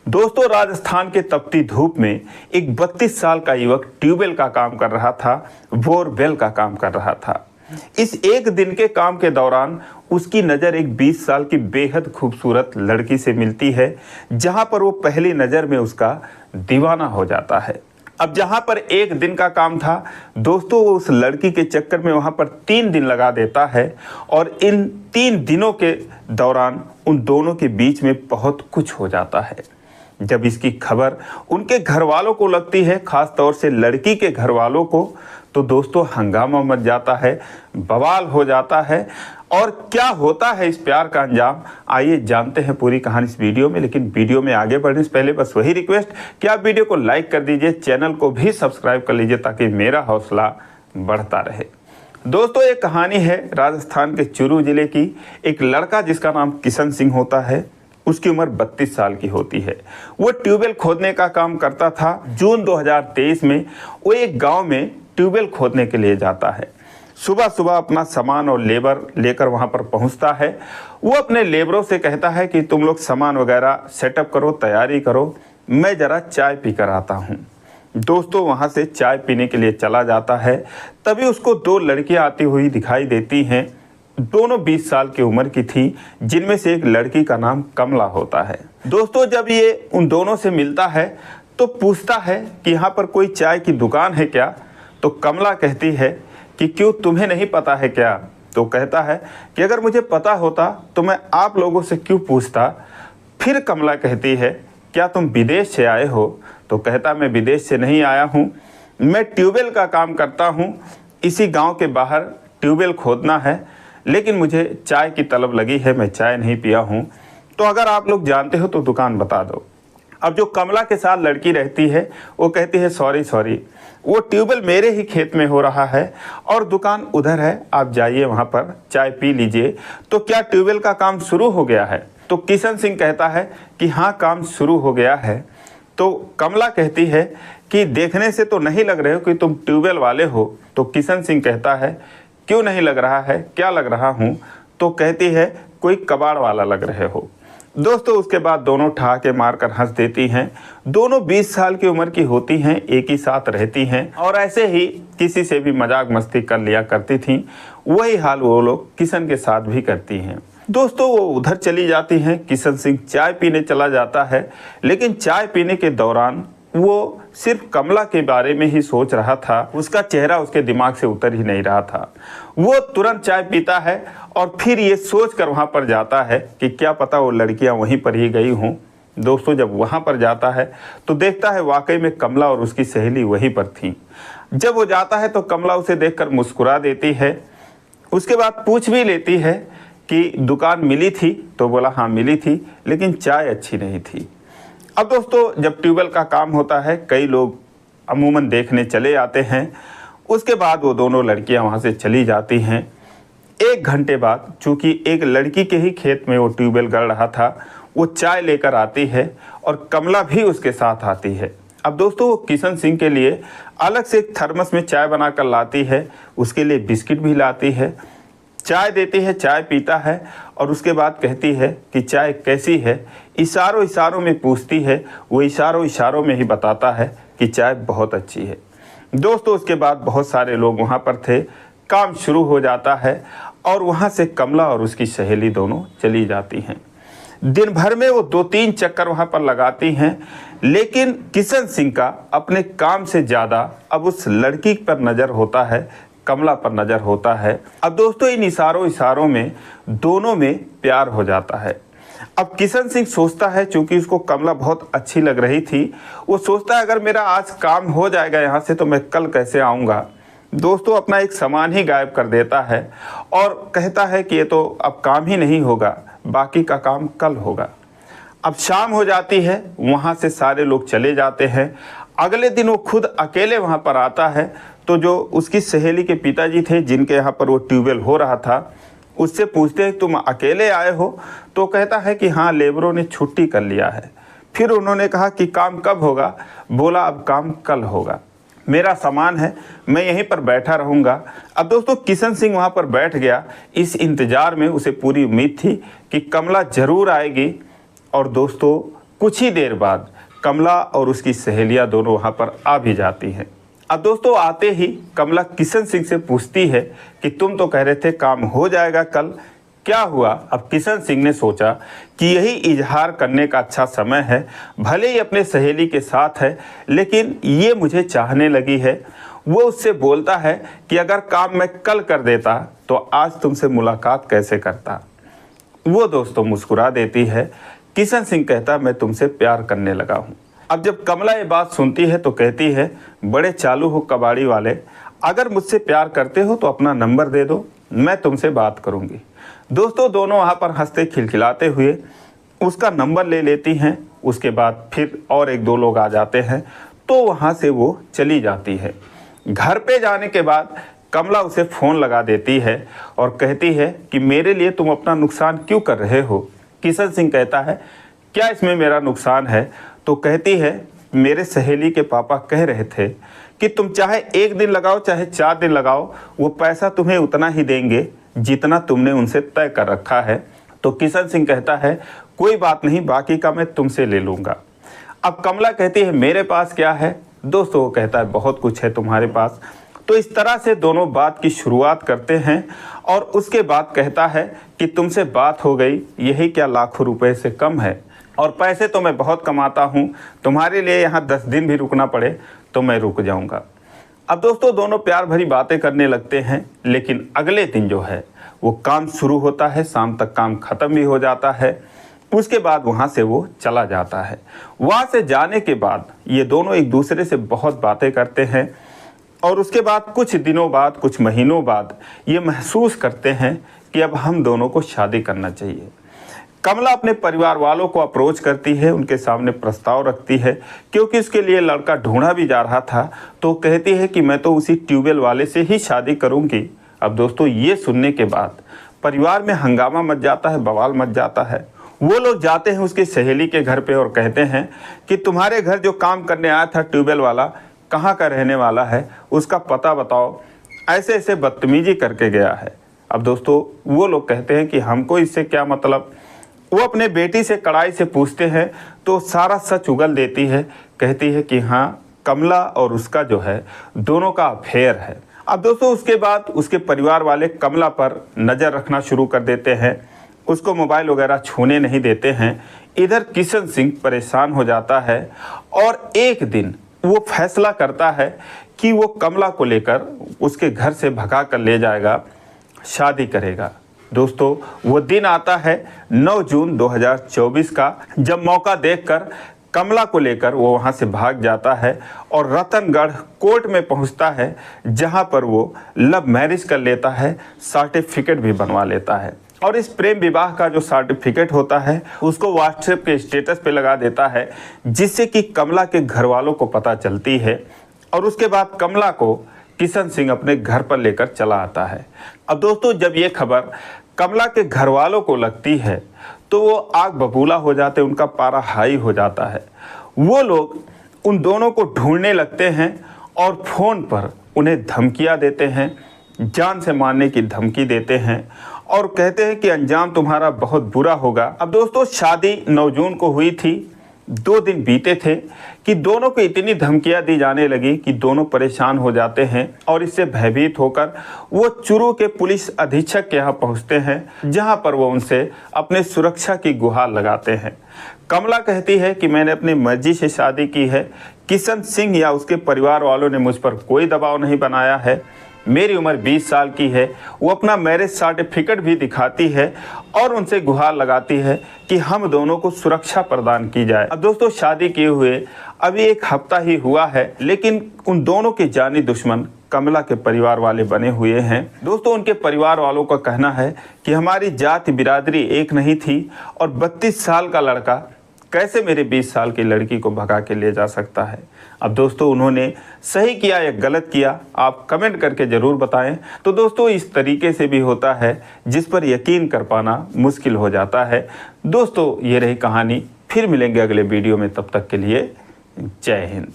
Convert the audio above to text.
दोस्तों, राजस्थान के तपती धूप में एक 32 साल का युवक ट्यूबवेल का काम कर रहा था, बोरवेल का काम कर रहा था। इस एक दिन के काम के दौरान उसकी नज़र एक 20 साल की बेहद खूबसूरत लड़की से मिलती है, जहां पर वो पहली नज़र में उसका दीवाना हो जाता है। अब जहां पर एक दिन का काम था दोस्तों, वो उस लड़की के चक्कर में वहां पर 3 दिन लगा देता है और इन 3 दिनों के दौरान उन दोनों के बीच में बहुत कुछ हो जाता है। जब इसकी खबर उनके घर वालों को लगती है, खास तौर से लड़की के घर वालों को, तो दोस्तों हंगामा मच जाता है, बवाल हो जाता है। और क्या होता है इस प्यार का अंजाम, आइए जानते हैं पूरी कहानी इस वीडियो में। लेकिन वीडियो में आगे बढ़ने से पहले बस वही रिक्वेस्ट कि आप वीडियो को लाइक कर दीजिए, चैनल को भी सब्सक्राइब कर लीजिए ताकि मेरा हौसला बढ़ता रहे। दोस्तों, ये कहानी है राजस्थान के चूरू जिले की। एक लड़का जिसका नाम किशन सिंह होता है, उसकी उम्र 32 साल की होती है। वो ट्यूबवेल खोदने का काम करता था। जून 2023 में वो एक गांव में ट्यूबवेल खोदने के लिए जाता है। सुबह सुबह अपना सामान और लेबर लेकर वहां पर पहुंचता है। वो अपने लेबरों से कहता है कि तुम लोग सामान वगैरह सेटअप करो, तैयारी करो, मैं ज़रा चाय पी कर आता हूँ। दोस्तों, वहाँ से चाय पीने के लिए चला जाता है। तभी उसको 2 लड़कियाँ आती हुई दिखाई देती हैं। दोनों 20 साल की उम्र की थी, जिनमें से एक लड़की का नाम कमला होता है। दोस्तों, जब ये उन दोनों से मिलता है तो पूछता है कि यहाँ पर कोई चाय की दुकान है क्या? तो कमला कहती है कि क्यों, तुम्हें नहीं पता है क्या? तो कहता है कि अगर मुझे पता होता तो मैं आप लोगों से क्यों पूछता। फिर कमला कहती है, क्या तुम विदेश से आए हो? तो कहता, मैं विदेश से नहीं आया हूँ, मैं ट्यूबवेल का काम करता हूँ। इसी गाँव के बाहर ट्यूबवेल खोदना है, लेकिन मुझे चाय की तलब लगी है, मैं चाय नहीं पिया हूँ, तो अगर आप लोग जानते हो तो दुकान बता दो। अब जो कमला के साथ लड़की रहती है वो कहती है, सॉरी, वो ट्यूबवेल मेरे ही खेत में हो रहा है और दुकान उधर है, आप जाइए वहाँ पर चाय पी लीजिए। तो क्या ट्यूबवेल का काम शुरू हो गया है? तो किशन सिंह कहता है कि हाँ, काम शुरू हो गया है। तो कमला कहती है कि देखने से तो नहीं लग रहे हो कि तुम ट्यूबवेल वाले हो। तो किशन सिंह कहता है, क्यों नहीं लग रहा है, क्या लग रहा हूँ? तो कहती है, कोई कबाड़ वाला लग रहे हो। दोस्तों, उसके बाद दोनों ठहाके मारकर हंस देती हैं। दोनों 20 साल की उम्र की होती हैं, एक ही साथ रहती हैं और ऐसे ही किसी से भी मजाक मस्ती कर लिया करती थीं। वही हाल वो लोग किशन के साथ भी करती हैं। दोस्तों, वो उधर चली जाती हैं, किशन सिंह चाय पीने चला जाता है। लेकिन चाय पीने के दौरान वो सिर्फ कमला के बारे में ही सोच रहा था, उसका चेहरा उसके दिमाग से उतर ही नहीं रहा था। वो तुरंत चाय पीता है और फिर ये सोच कर वहाँ पर जाता है कि क्या पता वो लड़कियाँ वहीं पर ही गई हों। दोस्तों, जब वहाँ पर जाता है तो देखता है वाकई में कमला और उसकी सहेली वहीं पर थी। जब वो जाता है तो कमला उसे देखकर मुस्कुरा देती है। उसके बाद पूछ भी लेती है कि दुकान मिली थी? तो बोला, हाँ मिली थी, लेकिन चाय अच्छी नहीं थी। अब दोस्तों, जब ट्यूबवेल का काम होता है, कई लोग अमूमन देखने चले आते हैं। उसके बाद वो दोनों लड़कियां वहां से चली जाती हैं। 1 घंटे बाद, चूंकि एक लड़की के ही खेत में वो ट्यूबवेल गड़ रहा था, वो चाय लेकर आती है और कमला भी उसके साथ आती है। अब दोस्तों, वो किशन सिंह के लिए अलग से एक थर्मस में चाय बनाकर लाती है, उसके लिए बिस्किट भी लाती है, चाय देती है, चाय पीता है और उसके बाद कहती है कि चाय कैसी है। इशारों में पूछती है, वो इशारों में ही बताता है कि चाय बहुत अच्छी है। दोस्तों, उसके बाद बहुत सारे लोग वहाँ पर थे। काम शुरू हो जाता है और वहाँ से कमला और उसकी सहेली दोनों चली जाती हैं। दिन भर में वो 2-3 चक्कर वहाँ पर लगाती हैं, लेकिन किशन सिंह का अपने काम से ज़्यादा अब उस लड़की पर नज़र होता है, कमला पर नज़र होता है। अब दोस्तों, इन इशारों में दोनों में प्यार हो जाता है। अब किशन सिंह सोचता है, चूंकि उसको कमला बहुत अच्छी लग रही थी, वो सोचता है अगर मेरा आज काम हो जाएगा यहाँ से तो मैं कल कैसे आऊँगा। दोस्तों, अपना एक सामान ही गायब कर देता है और कहता है कि ये तो अब काम ही नहीं होगा, बाकी का काम कल होगा। अब शाम हो जाती है, वहाँ से सारे लोग चले जाते हैं। अगले दिन वो खुद अकेले वहाँ पर आता है। तो जो उसकी सहेली के पिताजी थे, जिनके यहाँ पर वो ट्यूबवेल हो रहा था, उससे पूछते हैं तुम अकेले आए हो? तो कहता है कि हाँ, लेबरों ने छुट्टी कर लिया है। फिर उन्होंने कहा कि काम कब होगा? बोला, अब काम कल होगा, मेरा सामान है, मैं यहीं पर बैठा रहूँगा। अब दोस्तों, किशन सिंह वहाँ पर बैठ गया। इस इंतज़ार में उसे पूरी उम्मीद थी कि कमला ज़रूर आएगी और दोस्तों कुछ ही देर बाद कमला और उसकी सहेलियां दोनों वहां पर आ भी जाती हैं। अब दोस्तों आते ही कमला किशन सिंह से पूछती है कि तुम तो कह रहे थे काम हो जाएगा कल, क्या हुआ? अब किशन सिंह ने सोचा कि यही इजहार करने का अच्छा समय है, भले ही अपने सहेली के साथ है लेकिन ये मुझे चाहने लगी है। वो उससे बोलता है कि अगर काम मैं कल कर देता तो आज तुमसे मुलाकात कैसे करता। वो दोस्तों मुस्कुरा देती है। किशन सिंह कहता मैं तुमसे प्यार करने लगा हूँ। अब जब कमला ये बात सुनती है तो कहती है बड़े चालू हो कबाड़ी वाले, अगर मुझसे प्यार करते हो तो अपना नंबर दे दो, मैं तुमसे बात करूँगी। दोस्तों दोनों वहाँ पर हंसते खिलखिलाते हुए उसका नंबर ले लेती हैं। उसके बाद फिर और एक दो लोग आ जाते हैं तो वहाँ से वो चली जाती है। घर पे जाने के बाद कमला उसे फ़ोन लगा देती है और कहती है कि मेरे लिए तुम अपना नुकसान क्यों कर रहे हो। किशन सिंह कहता है क्या इसमें मेरा नुकसान है? तो कहती है मेरे सहेली के पापा कह रहे थे कि तुम चाहे 1 दिन लगाओ चाहे 4 दिन लगाओ, वो पैसा तुम्हें उतना ही देंगे जितना तुमने उनसे तय कर रखा है। तो किशन सिंह कहता है कोई बात नहीं, बाकी का मैं तुमसे ले लूँगा। अब कमला कहती है मेरे पास क्या है? दोस्तों वो कहता है बहुत कुछ है तुम्हारे पास। तो इस तरह से दोनों बात की शुरुआत करते हैं और उसके बाद कहता है कि तुमसे बात हो गई, यही क्या लाखों रुपए से कम है, और पैसे तो मैं बहुत कमाता हूँ, तुम्हारे लिए यहाँ 10 दिन भी रुकना पड़े तो मैं रुक जाऊँगा। अब दोस्तों दोनों प्यार भरी बातें करने लगते हैं, लेकिन अगले दिन जो है वो काम शुरू होता है, शाम तक काम ख़त्म भी हो जाता है। उसके बाद वहाँ से वो चला जाता है। वहाँ से जाने के बाद ये दोनों एक दूसरे से बहुत बातें करते हैं और उसके बाद कुछ दिनों बाद, कुछ महीनों बाद ये महसूस करते हैं कि अब हम दोनों को शादी करना चाहिए। कमला अपने परिवार वालों को अप्रोच करती है, उनके सामने प्रस्ताव रखती है, क्योंकि उसके लिए लड़का ढूंढा भी जा रहा था। तो कहती है कि मैं तो उसी ट्यूबवेल वाले से ही शादी करूंगी। अब दोस्तों ये सुनने के बाद परिवार में हंगामा मच जाता है, बवाल मच जाता है। वो लोग जाते हैं उसकी सहेली के घर पे और कहते हैं कि तुम्हारे घर जो काम करने आया था ट्यूबवेल वाला कहाँ का रहने वाला है, उसका पता बताओ, ऐसे ऐसे बदतमीजी करके गया है। अब दोस्तों वो लोग कहते हैं कि हमको इससे क्या मतलब। वो अपने बेटी से कड़ाई से पूछते हैं तो सारा सच उगल देती है। कहती है कि हाँ कमला और उसका जो है दोनों का अफेयर है। अब दोस्तों उसके बाद उसके परिवार वाले कमला पर नज़र रखना शुरू कर देते हैं, उसको मोबाइल वगैरह छूने नहीं देते हैं। इधर किशन सिंह परेशान हो जाता है और एक दिन वो फैसला करता है कि वो कमला को लेकर उसके घर से भगा कर ले जाएगा, शादी करेगा। दोस्तों वो दिन आता है 9 जून 2024 का, जब मौका देखकर कमला को लेकर वो वहाँ से भाग जाता है और रतनगढ़ कोर्ट में पहुँचता है, जहाँ पर वो लव मैरिज कर लेता है, सर्टिफिकेट भी बनवा लेता है। और इस प्रेम विवाह का जो सर्टिफिकेट होता है उसको व्हाट्सएप के स्टेटस पे लगा देता है, जिससे कि कमला के घर वालों को पता चलती है। और उसके बाद कमला को किशन सिंह अपने घर पर लेकर चला आता है। अब दोस्तों जब ये खबर कमला के घर वालों को लगती है तो वो आग बबूला हो जाते, उनका पारा हाई हो जाता है। वो लोग उन दोनों को ढूंढने लगते हैं और फ़ोन पर उन्हें धमकियां देते हैं, जान से मारने की धमकी देते हैं और कहते हैं कि अंजाम तुम्हारा बहुत बुरा होगा। अब दोस्तों शादी 9 जून को हुई थी, 2 दिन बीते थे कि दोनों को इतनी धमकियां दी जाने लगी कि दोनों परेशान हो जाते हैं और इससे भयभीत होकर वो चूरू के पुलिस अधीक्षक के यहाँ पहुँचते हैं, जहाँ पर वो उनसे अपने सुरक्षा की गुहार लगाते हैं। कमला कहती है कि मैंने अपनी मर्जी से शादी की है, किशन सिंह या उसके परिवार वालों ने मुझ पर कोई दबाव नहीं बनाया है, मेरी उम्र 20 साल की है। वो अपना मैरिज सर्टिफिकेट भी दिखाती है और उनसे गुहार लगाती है कि हम दोनों को सुरक्षा प्रदान की जाए। अब दोस्तों शादी किए हुए अभी 1 हफ्ता ही हुआ है, लेकिन उन दोनों के जानी दुश्मन कमला के परिवार वाले बने हुए हैं। दोस्तों उनके परिवार वालों का कहना है कि हमारी जाति बिरादरी एक नहीं थी और 32 साल का लड़का कैसे मेरे 20 साल की लड़की को भगा के ले जा सकता है। अब दोस्तों उन्होंने सही किया या गलत किया, आप कमेंट करके ज़रूर बताएं। तो दोस्तों इस तरीके से भी होता है जिस पर यकीन कर पाना मुश्किल हो जाता है। दोस्तों ये रही कहानी, फिर मिलेंगे अगले वीडियो में, तब तक के लिए जय हिंद।